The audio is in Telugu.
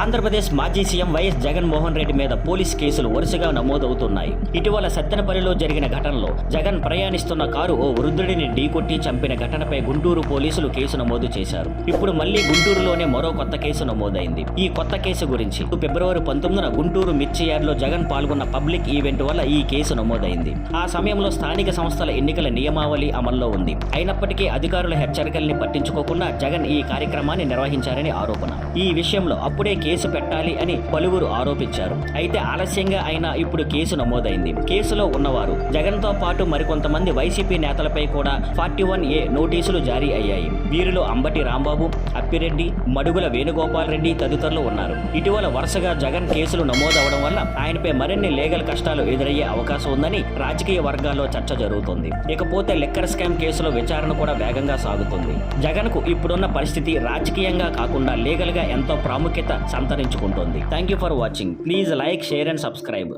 ఆంధ్రప్రదేశ్ మాజీ సీఎం వైఎస్ జగన్మోహన్ రెడ్డి మీద పోలీస్ కేసులు వరుసగా నమోదవుతున్నాయి. ఇటీవల సత్తెనపల్లిలో జరిగిన ఘటనలో జగన్ ప్రయాణిస్తున్న కారు ఓ వృద్ధుడిని ఢీకొట్టి చంపిన ఘటనపై గుంటూరు పోలీసులు కేసు నమోదు చేశారు. ఇప్పుడు మళ్లీ గుంటూరులోనే మరో కొత్త కేసు నమోదైంది. ఈ కొత్త కేసు గురించి ఫిబ్రవరి 19న గుంటూరు మిర్చి యార్డ్లో జగన్ పాల్గొన్న పబ్లిక్ ఈవెంట్ వల్ల ఈ కేసు నమోదైంది. ఆ సమయంలో స్థానిక సంస్థల ఎన్నికల నియమావళి అమల్లో ఉంది. అయినప్పటికీ అధికారుల హెచ్చరికల్ని పట్టించుకోకుండా జగన్ ఈ కార్యక్రమాన్ని నిర్వహించారని ఆరోపణ. ఈ విషయంలో అప్పుడే కేసు పెట్టాలి అని పలువురు ఆరోపించారు. అయితే ఆలస్యంగా అయినా ఇప్పుడు కేసు నమోదైంది. కేసులో ఉన్నవారు జగన్ తో పాటు మరికొంతమంది వైసీపీ నేతలపై కూడా 41A నోటీసులు జారీ అయ్యాయి. వీరిలో అంబటి రాంబాబు, అప్పిరెడ్డి, మడుగుల వేణుగోపాల్ రెడ్డి తదితరులు ఉన్నారు. ఇటీవల వరుసగా జగన్ కేసులు నమోదవడం వల్ల ఆయనపై మరిన్ని లీగల్ కష్టాలు ఎదురయ్యే అవకాశం ఉందని రాజకీయ వర్గాల్లో చర్చ జరుగుతోంది. ఇకపోతే లిక్కర్ స్కామ్ కేసులో విచారణ కూడా వేగంగా సాగుతుంది. జగన్ కు ఇప్పుడున్న పరిస్థితి రాజకీయంగా కాకుండా లీగల్ గా ఎంతో ప్రాముఖ్యత సంతరించుకుంటోంది. Thank you for watching. Please like, share and subscribe.